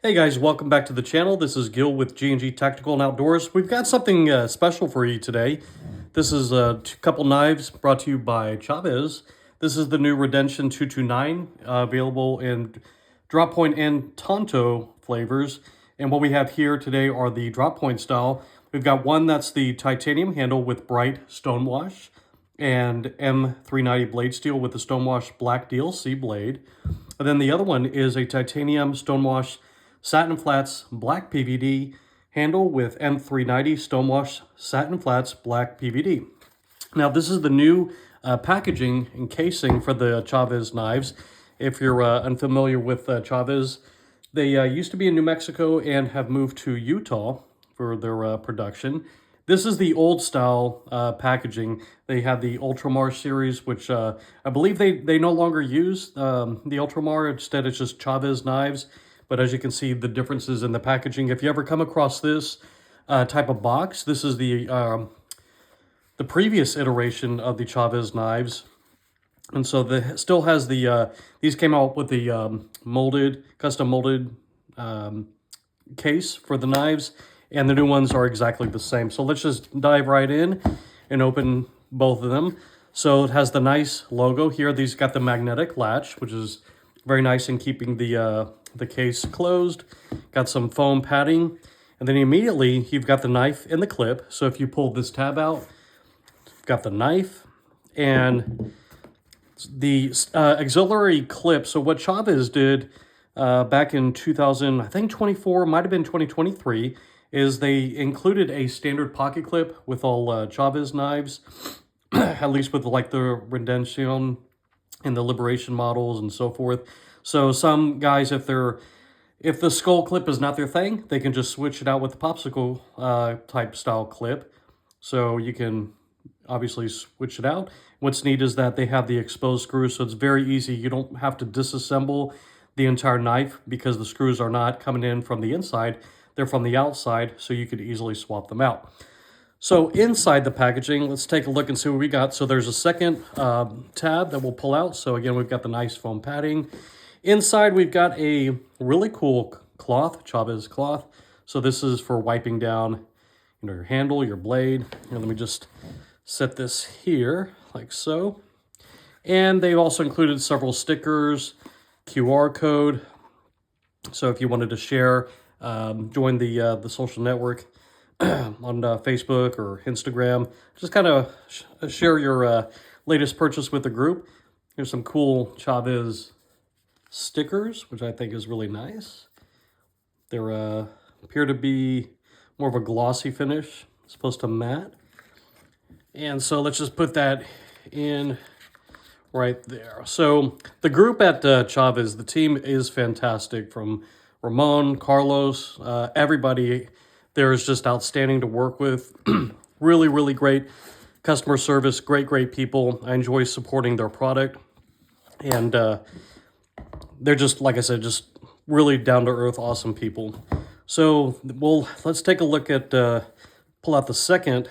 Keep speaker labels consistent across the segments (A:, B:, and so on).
A: Hey guys, welcome back to the channel. This is Gil with G&G Tactical and Outdoors. We've got something special for you today. This is a couple knives brought to you by Chaves. This is the new Redencion 229, available in drop point and Tonto flavors. And what we have here today are the drop point style. We've got one that's the titanium handle with bright Stonewash and M390 blade steel with the Stonewash black DLC blade. And then the other one is a titanium Stonewash satin flats black PVD handle with M390 Stonewash satin flats black PVD. Now this is the new packaging and casing for the Chaves knives. If you're unfamiliar with Chaves, they used to be in New Mexico and have moved to Utah for their production. This is the old style packaging. They had the Ultramar series, which I believe they no longer use the Ultramar. Instead, it's just Chaves knives. But as you can see, the differences in the packaging. If you ever come across this type of box, this is the previous iteration of the Chaves knives. And so the still has the, these came out with the custom molded case for the knives. And the new ones are exactly the same. So let's just dive right in and open both of them. So it has the nice logo here. These got the magnetic latch, which is very nice in keeping the case closed. Got some foam padding. And then immediately you've got the knife in the clip. So if you pull this tab out, you've got the knife and the auxiliary clip. So what Chaves did back in 2000, I think 24, might have been 2023, is they included a standard pocket clip with all Chaves knives, at least with like the Redencion and the Liberation models and so forth. So some guys, if the skull clip is not their thing, they can just switch it out with the popsicle type style clip. So you can obviously switch it out. What's neat is that they have the exposed screws, so it's very easy. You don't have to disassemble the entire knife because the screws are not coming in from the inside. They're from the outside, so you could easily swap them out. So inside the packaging, let's take a look and see what we got. So there's a second tab that we'll pull out. So again, we've got the nice foam padding. Inside, we've got a really cool cloth, Chaves cloth. So this is for wiping down, your handle, your blade. And let me just set this here like so. And they've also included several stickers, QR code. So if you wanted to share, join the social network on Facebook or Instagram, just kind of share your latest purchase with the group. Here's some cool Chaves stickers, which I think is really nice. They're appear to be more of a glossy finish, as opposed to matte. And so let's just put that in right there. So the group at Chaves, the team is fantastic, from Ramon, Carlos, everybody there is just outstanding to work with. Really, really great customer service, great people. I enjoy supporting their product. And they're just, like I said, just really down-to-earth, awesome people. So let's take a look at, pull out the second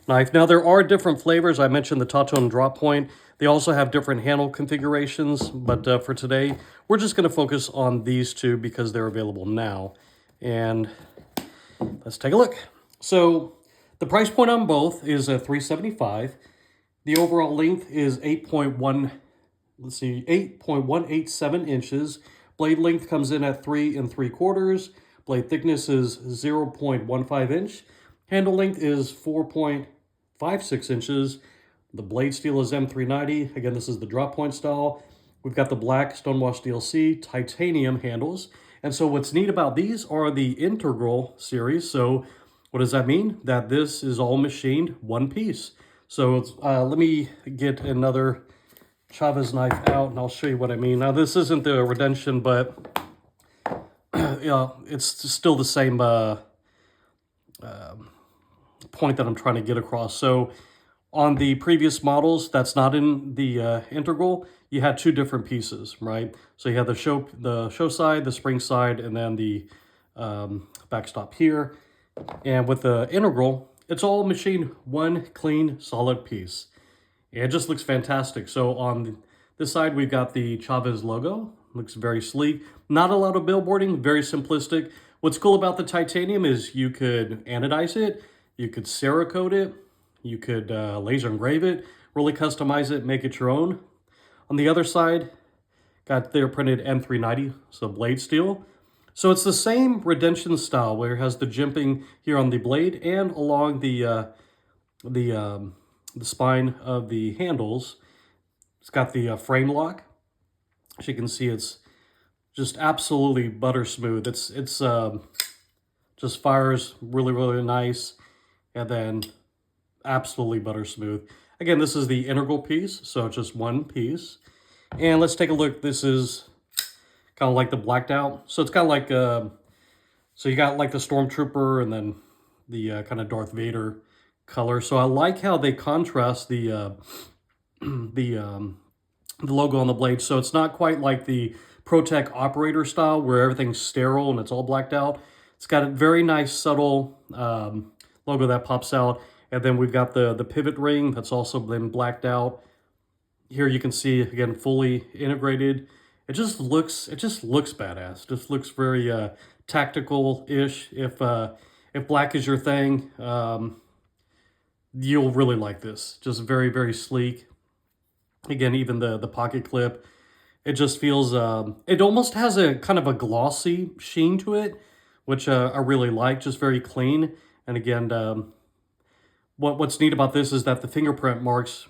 A: knife. Now, there are different flavors. I mentioned the Tonto and drop point. They also have different handle configurations, but for today, we're just going to focus on these two because they're available now. And let's take a look. So the price point on both is $375. The overall length is 8.187 inches. Blade length comes in at 3 3/4. Blade thickness is 0.15 inch. Handle length is 4.56 inches. The blade steel is M390. Again, this is the drop point style. We've got the black Stonewash DLC titanium handles. And so what's neat about these are the Intergral series. So what does that mean? That this is all machined one piece. So it's, let me get another Chaves knife out and I'll show you what I mean. Now this isn't the Redencion, but it's still the same point that I'm trying to get across. So on the previous models, that's not in the Intergral, you had two different pieces, right? So you had the show side, the spring side, and then the backstop here. And with the Intergral, it's all machined one clean, solid piece. It just looks fantastic. So on this side, we've got the Chaves logo. Looks very sleek. Not a lot of billboarding, very simplistic. What's cool about the titanium is you could anodize it, you could Cerakote it, you could laser engrave it, really customize it, make it your own. On the other side, got their printed M390, so blade steel. So it's the same Redencion style where it has the jimping here on the blade and along the spine of the handles. It's got the frame lock. As you can see, it's just absolutely butter smooth. It's just fires really, really nice, and then absolutely butter smooth. Again, this is the integral piece, so it's just one piece. And let's take a look. This is kind of like the blacked out. So it's kind of like, so you got like the Stormtrooper and then the kind of Darth Vader color. So I like how they contrast the logo on the blade. So it's not quite like the ProTech operator style where everything's sterile and it's all blacked out. It's got a very nice subtle logo that pops out. And then we've got the pivot ring that's also been blacked out. Here you can see, again, fully integrated. It just looks badass. Just looks very tactical-ish. If black is your thing, you'll really like this. Just very, very sleek. Again, even the pocket clip, it just feels, it almost has a kind of a glossy sheen to it, which I really like, just very clean. And again, what's neat about this is that the fingerprint marks,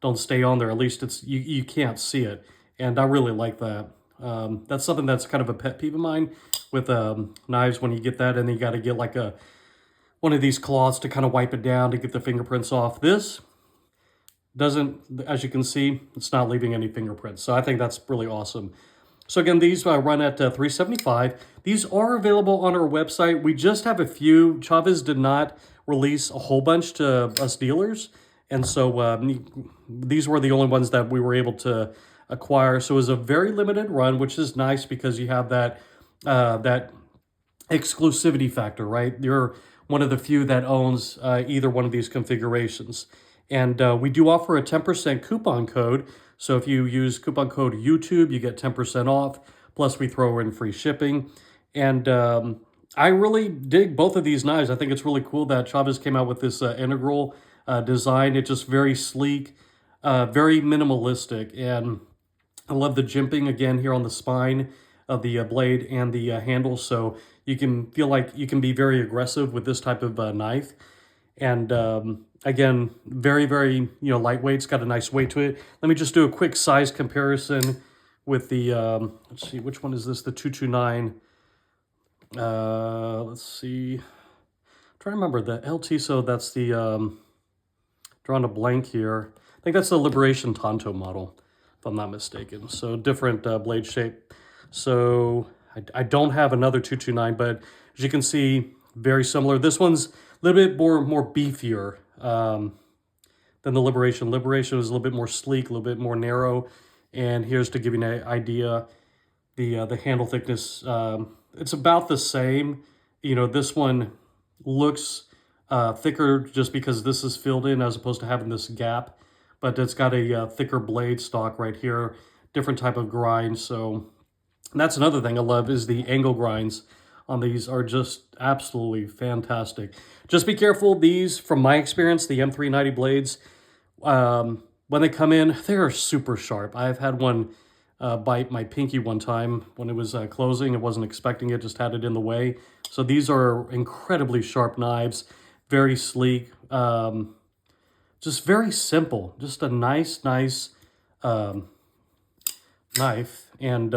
A: don't stay on there. At least it's you can't see it, and I really like that. That's something that's kind of a pet peeve of mine with knives. When you get that, and then you got to get like one of these cloths to kind of wipe it down to get the fingerprints off. This doesn't, as you can see, it's not leaving any fingerprints. So I think that's really awesome. So again, these run at $375. These are available on our website. We just have a few. Chaves did not release a whole bunch to us dealers. And so these were the only ones that we were able to acquire. So it was a very limited run, which is nice because you have that that exclusivity factor, right? You're one of the few that owns either one of these configurations. And we do offer a 10% coupon code. So if you use coupon code YouTube, you get 10% off. Plus we throw in free shipping. And I really dig both of these knives. I think it's really cool that Chaves came out with this integral design. It's just very sleek, very minimalistic. And I love the jimping again here on the spine of the blade and the handle. So you can feel like you can be very aggressive with this type of knife. And again, very, very, lightweight. It's got a nice weight to it. Let me just do a quick size comparison with the, let's see, which one is this? The 229. Let's see. I'm trying to remember the LT. So that's the, drawing a blank here. I think that's the Liberation Tonto model, if I'm not mistaken. So different blade shape. So I don't have another 229, but as you can see, very similar. This one's a little bit more beefier than the Liberation. Liberation is a little bit more sleek, a little bit more narrow. And here's to give you an idea, the handle thickness. It's about the same. This one looks thicker just because this is filled in as opposed to having this gap. But it's got a thicker blade stock right here, different type of grind. So that's another thing I love is the angle grinds on these are just absolutely fantastic. Just be careful. These, from my experience, the M390 blades, when they come in, they're super sharp. I've had one bite my pinky one time when it was closing. I wasn't expecting it, just had it in the way. So these are incredibly sharp knives, very sleek, just very simple. Just a nice knife. And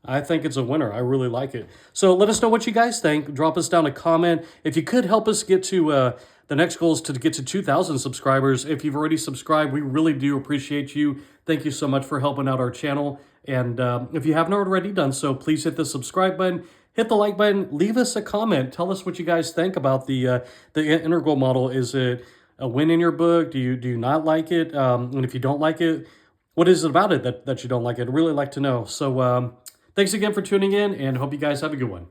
A: I think it's a winner. I really like it. So let us know what you guys think. Drop us down a comment. If you could help us get to, the next goal is to get to 2,000 subscribers. If you've already subscribed, we really do appreciate you. Thank you so much for helping out our channel. And if you haven't already done so, please hit the subscribe button, hit the like button, leave us a comment. Tell us what you guys think about the integral model. Is it a win in your book? Do you not like it? And if you don't like it, what is it about it that you don't like it? I'd really like to know. So, thanks again for tuning in, and hope you guys have a good one.